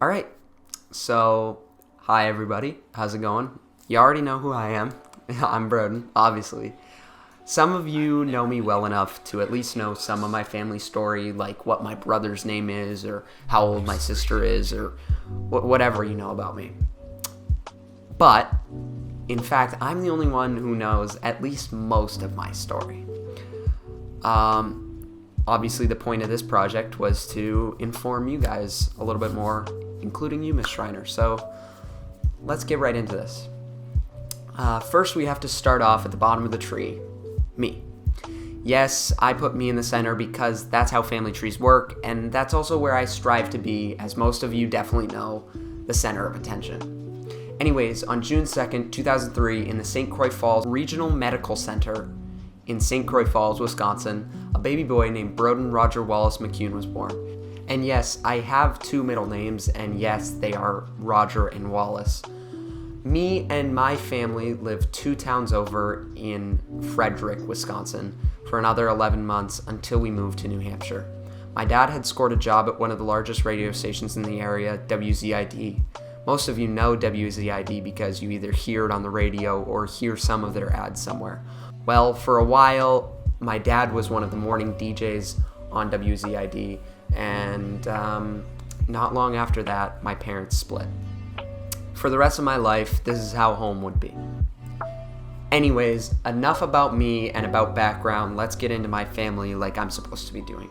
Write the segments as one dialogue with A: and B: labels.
A: All right. So, hi everybody. How's it going? You already know who I am. I'm Broden, obviously. Some of you know me well enough to at least know some of my family story, like what my brother's name is, or how old my sister is, or whatever you know about me. But, in fact, I'm the only one who knows at least most of my story. Obviously, the point of this project was to inform you guys a little bit more, including you, Miss Schreiner. So, let's get right into this. First, we have to start off at the bottom of the tree. Me. Yes, I put me in the center because that's how family trees work, and that's also where I strive to be, as most of you definitely know, the center of attention. Anyways, on June 2nd, 2003, in the St. Croix Falls Regional Medical Center in St. Croix Falls, Wisconsin, a baby boy named Broden Roger Wallace McCune was born. And yes, I have two middle names, and yes, they are Roger and Wallace. Me and my family lived 2 towns over in Frederick, Wisconsin, for another 11 months until we moved to New Hampshire. My dad had scored a job at one of the largest radio stations in the area, WZID. Most of you know WZID because you either hear it on the radio or hear some of their ads somewhere. Well, for a while, my dad was one of the morning DJs on WZID, and not long after that, my parents split. For the rest of my life, this is how home would be. Anyways, enough about me and about background. Let's get into my family like I'm supposed to be doing.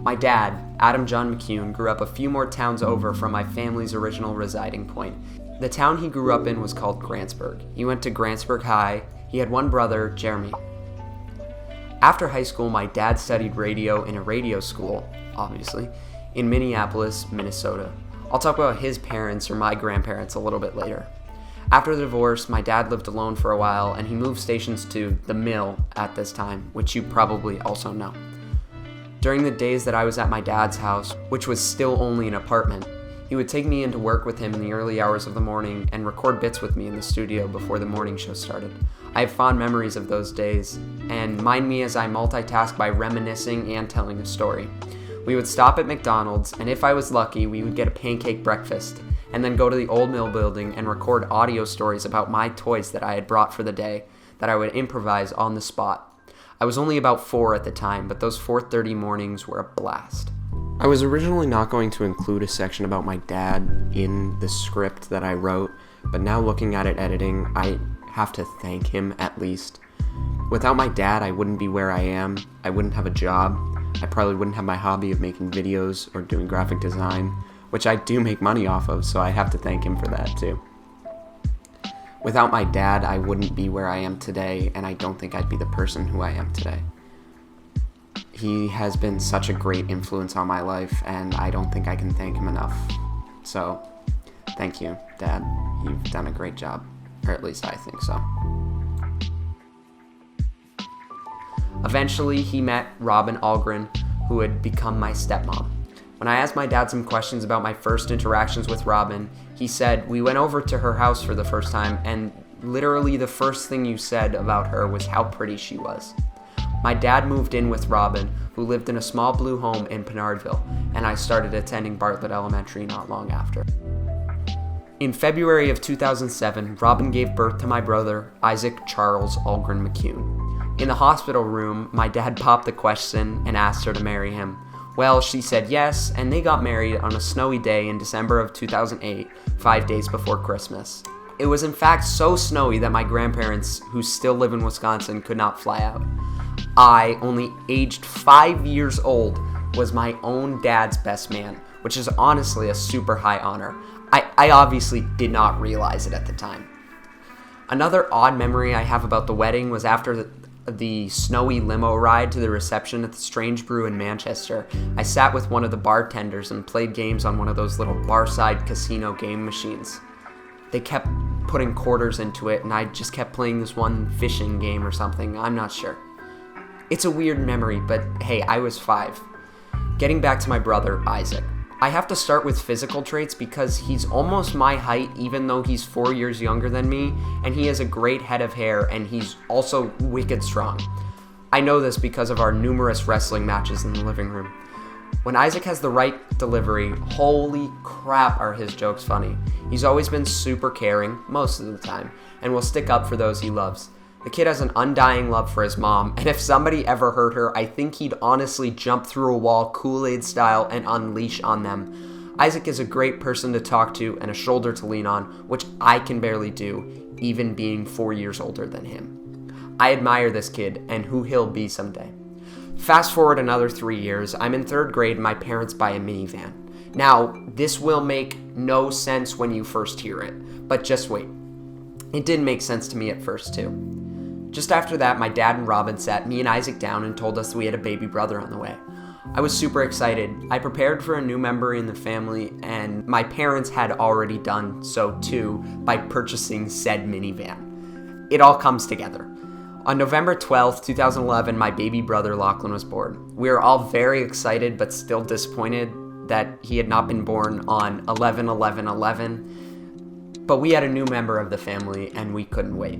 A: My dad, Adam John McCune, grew up a few more towns over from my family's original residing point. The town he grew up in was called Grantsburg. He went to Grantsburg High. He had one brother, Jeremy. After high school, my dad studied radio in a radio school, obviously, in Minneapolis, Minnesota. I'll talk about his parents or my grandparents a little bit later. After the divorce, my dad lived alone for a while, and he moved stations to The Mill at this time, which you probably also know. During the days that I was at my dad's house, which was still only an apartment, he would take me in to work with him in the early hours of the morning and record bits with me in the studio before the morning show started. I have fond memories of those days, and mind me as I multitask by reminiscing and telling a story. We would stop at McDonald's, and if I was lucky, we would get a pancake breakfast, and then go to the old mill building and record audio stories about my toys that I had brought for the day, that I would improvise on the spot. I was only about 4 at the time, but those 4:30 mornings were a blast. I was originally not going to include a section about my dad in the script that I wrote, but now looking at it editing, I have to thank him at least. Without my dad, I wouldn't be where I am. I wouldn't have a job. I probably wouldn't have my hobby of making videos or doing graphic design, which I do make money off of, so I have to thank him for that too. Without my dad, I wouldn't be where I am today, and I don't think I'd be the person who I am today. He has been such a great influence on my life, and I don't think I can thank him enough. So, thank you, Dad. You've done a great job, or at least I think so. Eventually, he met Robin Algren, who had become my stepmom. When I asked my dad some questions about my first interactions with Robin, he said, "We went over to her house for the first time, and literally the first thing you said about her was how pretty she was." My dad moved in with Robin, who lived in a small blue home in Pinardville, and I started attending Bartlett Elementary not long after. In February of 2007, Robin gave birth to my brother, Isaac Charles Algren McCune. In the hospital room, my dad popped the question and asked her to marry him. Well, she said yes, and they got married on a snowy day in December of 2008, 5 days before Christmas. It was in fact so snowy that my grandparents, who still live in Wisconsin, could not fly out. I, only aged 5 years old, was my own dad's best man, which is honestly a super high honor. I obviously did not realize it at the time. Another odd memory I have about the wedding was after the snowy limo ride to the reception at the Strange Brew in Manchester. I sat with one of the bartenders and played games on one of those little bar-side casino game machines. They kept putting quarters into it, and I just kept playing this one fishing game or something. I'm not sure. It's a weird memory, but hey, I was 5. Getting back to my brother, Isaac. I have to start with physical traits because he's almost my height even though he's 4 years younger than me, and he has a great head of hair, and he's also wicked strong. I know this because of our numerous wrestling matches in the living room. When Isaac has the right delivery, holy crap are his jokes funny. He's always been super caring, most of the time, and will stick up for those he loves. The kid has an undying love for his mom, and if somebody ever hurt her, I think he'd honestly jump through a wall Kool-Aid style and unleash on them. Isaac is a great person to talk to and a shoulder to lean on, which I can barely do, even being 4 years older than him. I admire this kid and who he'll be someday. Fast forward another 3 years, I'm in 3rd grade and my parents buy a minivan. Now, this will make no sense when you first hear it, but just wait. It didn't make sense to me at first too. Just after that, my dad and Robin sat me and Isaac down and told us we had a baby brother on the way. I was super excited. I prepared for a new member in the family, and my parents had already done so too by purchasing said minivan. It all comes together. On November 12th, 2011, my baby brother Lachlan was born. We were all very excited but still disappointed that he had not been born on 11/11/11, but we had a new member of the family and we couldn't wait.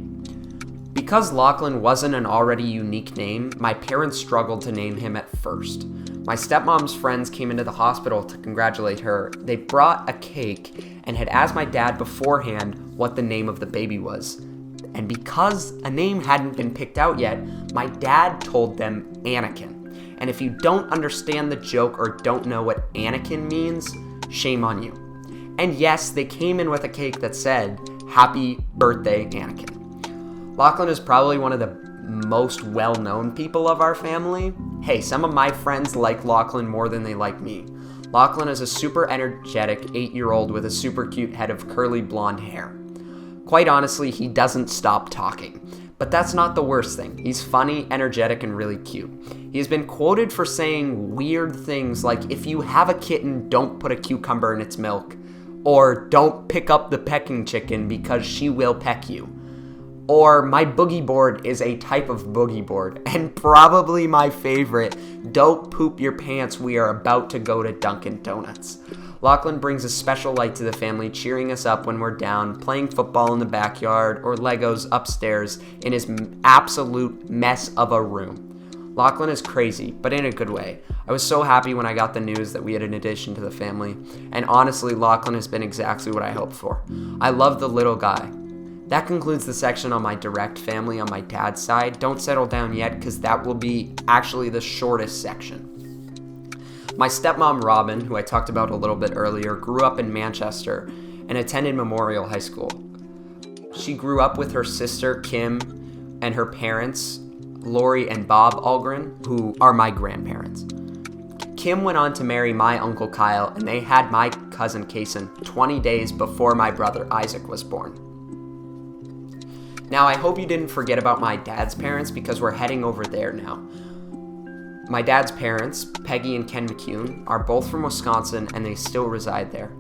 A: Because Lachlan wasn't an already unique name, my parents struggled to name him at first. My stepmom's friends came into the hospital to congratulate her. They brought a cake and had asked my dad beforehand what the name of the baby was. And because a name hadn't been picked out yet, my dad told them Anakin. And if you don't understand the joke or don't know what Anakin means, shame on you. And yes, they came in with a cake that said, "Happy birthday, Anakin." Lachlan is probably one of the most well-known people of our family. Hey, some of my friends like Lachlan more than they like me. Lachlan is a super energetic 8-year-old with a super cute head of curly blonde hair. Quite honestly, he doesn't stop talking. But that's not the worst thing. He's funny, energetic, and really cute. He has been quoted for saying weird things like, "If you have a kitten, don't put a cucumber in its milk," or "Don't pick up the pecking chicken because she will peck you," or "My boogie board is a type of boogie board," and probably my favorite, "Don't poop your pants, we are about to go to Dunkin' Donuts." Lachlan brings a special light to the family, cheering us up when we're down, playing football in the backyard, or Legos upstairs in his absolute mess of a room. Lachlan is crazy, but in a good way. I was so happy when I got the news that we had an addition to the family, and honestly, Lachlan has been exactly what I hoped for. I love the little guy. That concludes the section on my direct family on my dad's side. Don't settle down yet, because that will be actually the shortest section. My stepmom, Robin, who I talked about a little bit earlier, grew up in Manchester and attended Memorial High School. She grew up with her sister, Kim, and her parents, Lori and Bob Algren, who are my grandparents. Kim went on to marry my Uncle Kyle, and they had my cousin Kason 20 days before my brother Isaac was born. Now, I hope you didn't forget about my dad's parents, because we're heading over there now. My dad's parents, Peggy and Ken McCune, are both from Wisconsin and they still reside there.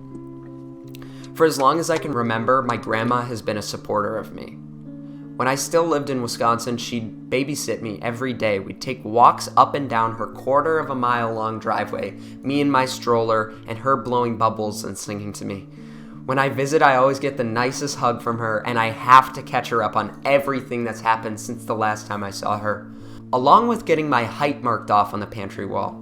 A: For as long as I can remember, my grandma has been a supporter of me. When I still lived in Wisconsin, she'd babysit me every day. We'd take walks up and down her 1/4-mile long driveway, me in my stroller, and her blowing bubbles and singing to me. When I visit, I always get the nicest hug from her, and I have to catch her up on everything that's happened since the last time I saw her, along with getting my height marked off on the pantry wall.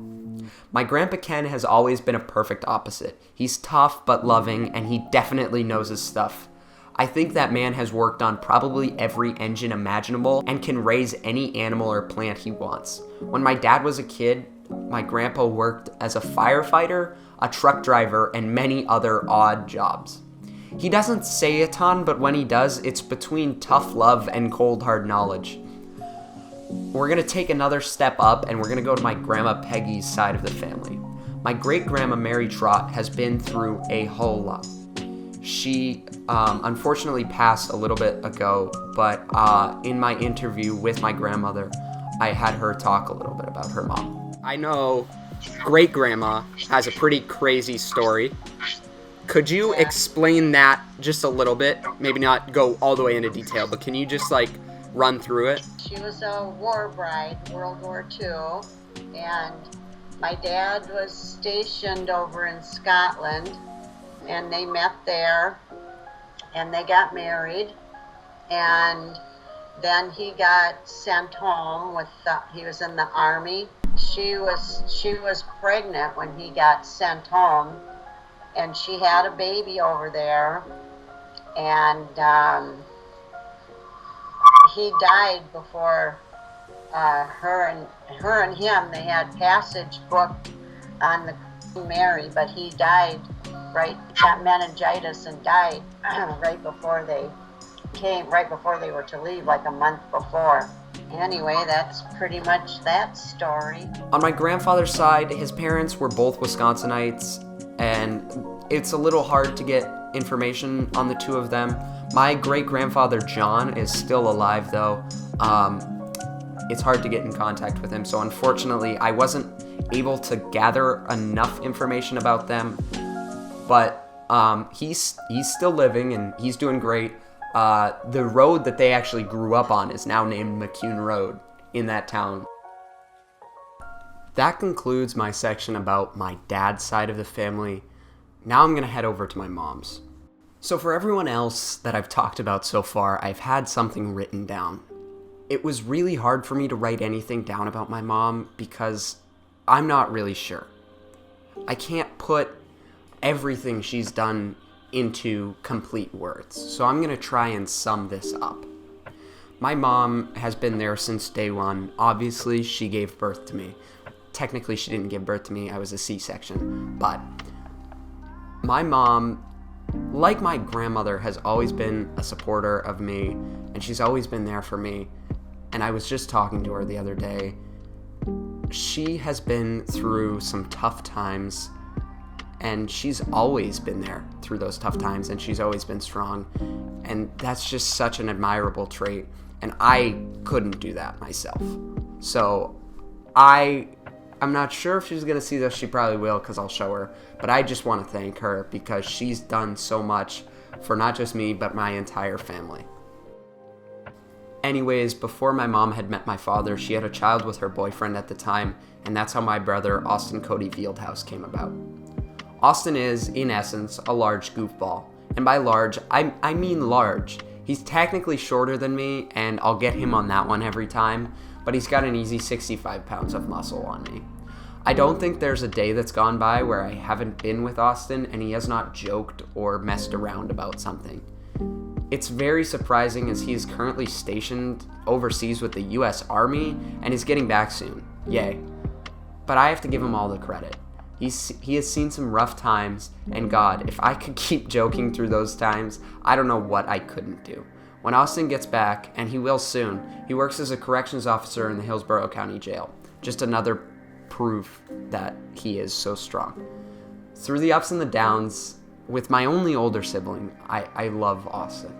A: My Grandpa Ken has always been a perfect opposite. He's tough but loving, and he definitely knows his stuff. I think that man has worked on probably every engine imaginable and can raise any animal or plant he wants. When my dad was a kid, my grandpa worked as a firefighter, a truck driver, and many other odd jobs. He doesn't say a ton, but when he does, it's between tough love and cold hard knowledge. We're going to take another step up, and we're going to go to my Grandma Peggy's side of the family. My great-grandma Mary Trott has been through a whole lot. She unfortunately passed a little bit ago, but in my interview with my grandmother, I had her talk a little bit about her mom. I know great-grandma has a pretty crazy story. Could you explain that just a little bit? Maybe not go all the way into detail, but can you just run through it?
B: She was a war bride, World War II, and my dad was stationed over in Scotland, and they met there, and they got married, and then he got sent home he was in the army she was pregnant when he got sent home, and she had a baby over there, and he died before her and him, they had passage booked on the Queen Mary, but he died, got meningitis and died right before they were to leave, like a month before. Anyway, that's pretty much that story.
A: On my grandfather's side, his parents were both Wisconsinites, and it's a little hard to get information on the two of them. My great-grandfather John is still alive, though. It's hard to get in contact with him, so unfortunately I wasn't able to gather enough information about them, but he's still living and he's doing great. The road that they actually grew up on is now named McCune Road in that town. That concludes my section about my dad's side of the family. Now I'm going to head over to my mom's. So for everyone else that I've talked about so far, I've had something written down. It was really hard for me to write anything down about my mom because I'm not really sure. I can't put everything she's done into complete words, so I'm going to try and sum this up. My mom has been there since day one. Obviously, she gave birth to me. Technically, she didn't give birth to me. I was a C-section. But my mom, like my grandmother, has always been a supporter of me, and she's always been there for me. And I was just talking to her the other day. She has been through some tough times, and she's always been there through those tough times, and she's always been strong. And that's just such an admirable trait, and I couldn't do that myself. So I'm not sure if she's going to see this. She probably will, because I'll show her. But I just want to thank her because she's done so much for not just me, but my entire family. Anyways, before my mom had met my father, she had a child with her boyfriend at the time, and that's how my brother, Austin Cody Fieldhouse, came about. Austin is, in essence, a large goofball. And by large, I mean large. He's technically shorter than me, and I'll get him on that one every time, but he's got an easy 65 pounds of muscle on me. I don't think there's a day that's gone by where I haven't been with Austin and he has not joked or messed around about something. It's very surprising as he is currently stationed overseas with the US Army and is getting back soon. Yay. But I have to give him all the credit. He has seen some rough times, and God, if I could keep joking through those times, I don't know what I couldn't do. When Austin gets back, and he will soon, he works as a corrections officer in the Hillsborough County Jail. Just another proof that he is so strong. Through the ups and the downs, with my only older sibling, I love Austin.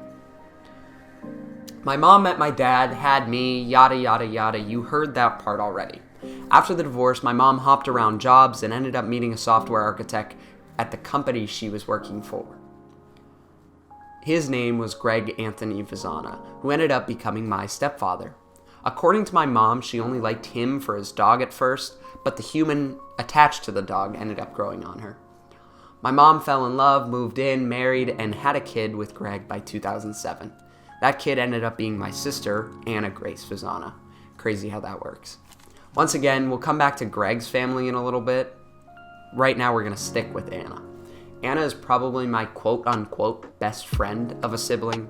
A: My mom met my dad, had me, yada yada yada, you heard that part already. After the divorce, my mom hopped around jobs and ended up meeting a software architect at the company she was working for. His name was Greg Anthony Vizana, who ended up becoming my stepfather. According to my mom, she only liked him for his dog at first, but the human attached to the dog ended up growing on her. My mom fell in love, moved in, married, and had a kid with Greg by 2007. That kid ended up being my sister, Anna Grace Vizana. Crazy how that works. Once again, we'll come back to Greg's family in a little bit. Right now, we're going to stick with Anna. Anna is probably my quote-unquote best friend of a sibling.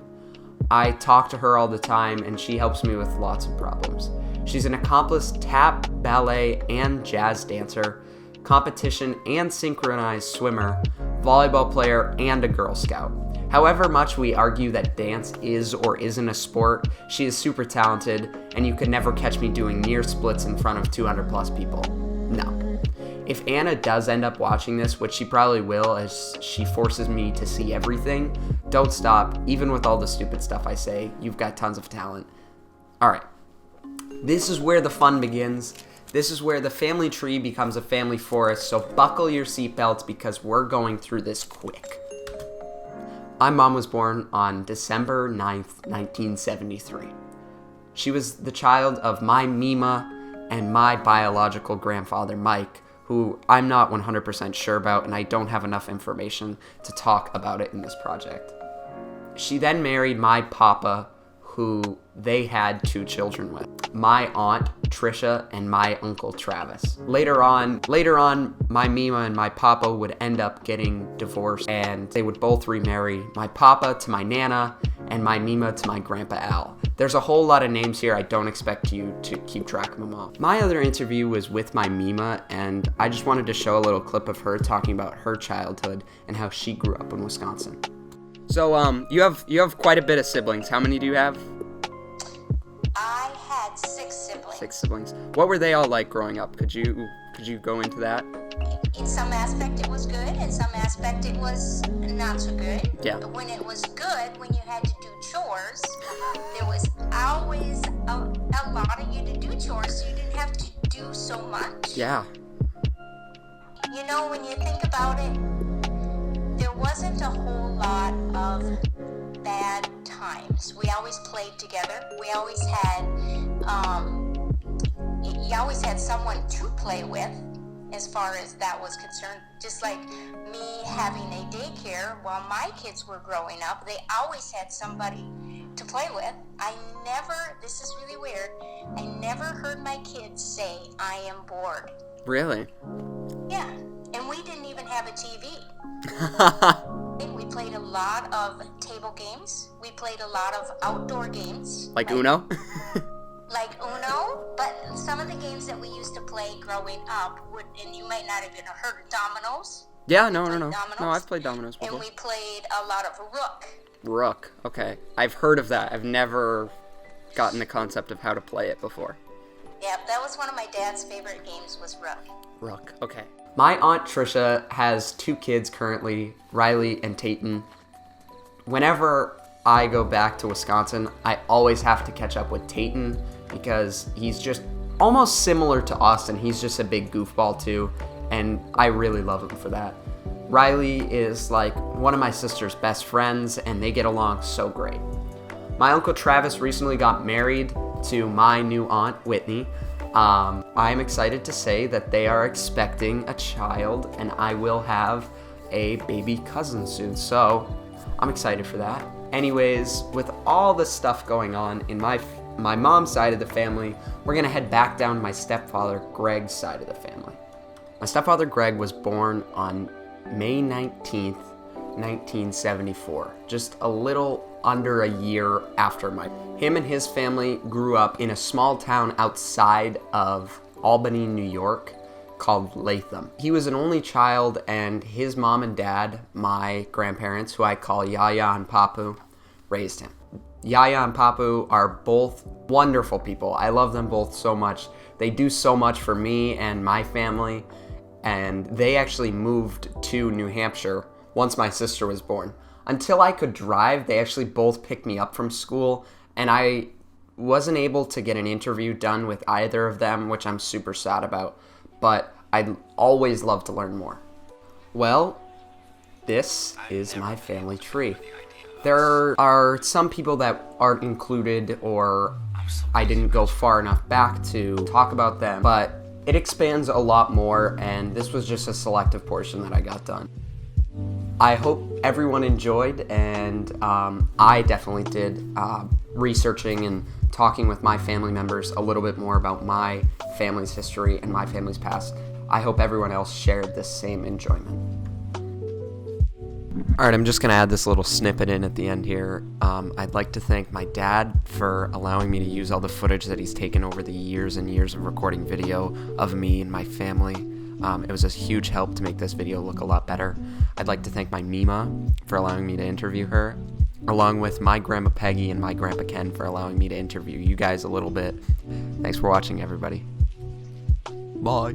A: I talk to her all the time, and she helps me with lots of problems. She's an accomplished tap, ballet, and jazz dancer, competition and synchronized swimmer, volleyball player, and a Girl Scout. However much we argue that dance is or isn't a sport, she is super talented, and you could never catch me doing near splits in front of 200 plus people. No. If Anna does end up watching this, which she probably will as she forces me to see everything, don't stop. Even with all the stupid stuff I say, you've got tons of talent. Alright. This is where the fun begins. This is where the family tree becomes a family forest, so buckle your seatbelts because we're going through this quick. My mom was born on December 9th, 1973. She was the child of my Mima and my biological grandfather, Mike, who I'm not 100% sure about, and I don't have enough information to talk about it in this project. She then married my papa, who they had 2 children with. My aunt Trisha, and my Uncle Travis. Later on, my Mima and my Papa would end up getting divorced, and they would both remarry. My Papa to my Nana, and my Mima to my Grandpa Al. There's a whole lot of names here. I don't expect you to keep track of them all. My other interview was with my Mima, and I just wanted to show a little clip of her talking about her childhood and how she grew up in Wisconsin. So, you have quite a bit of siblings. How many do you have?
C: I had 6 siblings.
A: 6 siblings. What were they all like growing up? Could you go into that?
C: In some aspect it was good, in some aspect it was not so good.
A: Yeah.
C: But when it was good, when you had to do chores, there was always a lot of you to do chores, so you didn't have to do so much.
A: Yeah.
C: You know, when you think about it, there wasn't a whole lot of bad times. We always played together. We always had, you always had someone to play with as far as that was concerned. Just like me having a daycare while my kids were growing up, they always had somebody to play with. This is really weird, I never heard my kids say, I am bored.
A: Really?
C: Yeah, and we didn't even have a TV. We played a lot of table games. We played a lot of outdoor games.
A: Like Uno?
C: Like Uno, but some of the games that we used to play growing up and you might not have even heard of dominoes.
A: Yeah, no.
C: Dominoes.
A: No, I've played dominoes before.
C: And we played a lot of Rook.
A: Rook, okay. I've heard of that. I've never gotten the concept of how to play it before.
C: Yeah, that was one of my dad's favorite games was Rook.
A: Rook, okay. My Aunt Trisha has 2 kids currently, Riley and Tayton. Whenever I go back to Wisconsin, I always have to catch up with Tayton because he's just almost similar to Austin. He's just a big goofball too, and I really love him for that. Riley is like one of my sister's best friends, and they get along so great. My Uncle Travis recently got married to my new aunt, Whitney. I'm excited to say that they are expecting a child, and I will have a baby cousin soon, so I'm excited for that. Anyways, with all this stuff going on in my mom's side of the family, we're gonna head back down to my stepfather Greg's side of the family. My stepfather Greg was born on May 19th, 1974, just a little under a year after him and his family grew up in a small town outside of Albany, New York, called Latham. He was an only child, and his mom and dad, my grandparents, who I call Yaya and Papu, raised him. Yaya and Papu are both wonderful people. I love them both so much. They do so much for me and my family, and they actually moved to New Hampshire once my sister was born. Until I could drive, they actually both picked me up from school, and I wasn't able to get an interview done with either of them, which I'm super sad about, but I'd always love to learn more. Well, this is my family tree. There are some people that aren't included, or I didn't go far enough back to talk about them, but it expands a lot more, and this was just a selective portion that I got done. I hope everyone enjoyed, and I definitely did, researching and talking with my family members a little bit more about my family's history and my family's past. I hope everyone else shared this same enjoyment. Alright, I'm just going to add this little snippet in at the end here. I'd like to thank my dad for allowing me to use all the footage that he's taken over the years and years of recording video of me and my family. It was a huge help to make this video look a lot better. I'd like to thank my Mima for allowing me to interview her, along with my Grandma Peggy and my Grandpa Ken for allowing me to interview you guys a little bit. Thanks for watching, everybody. Bye.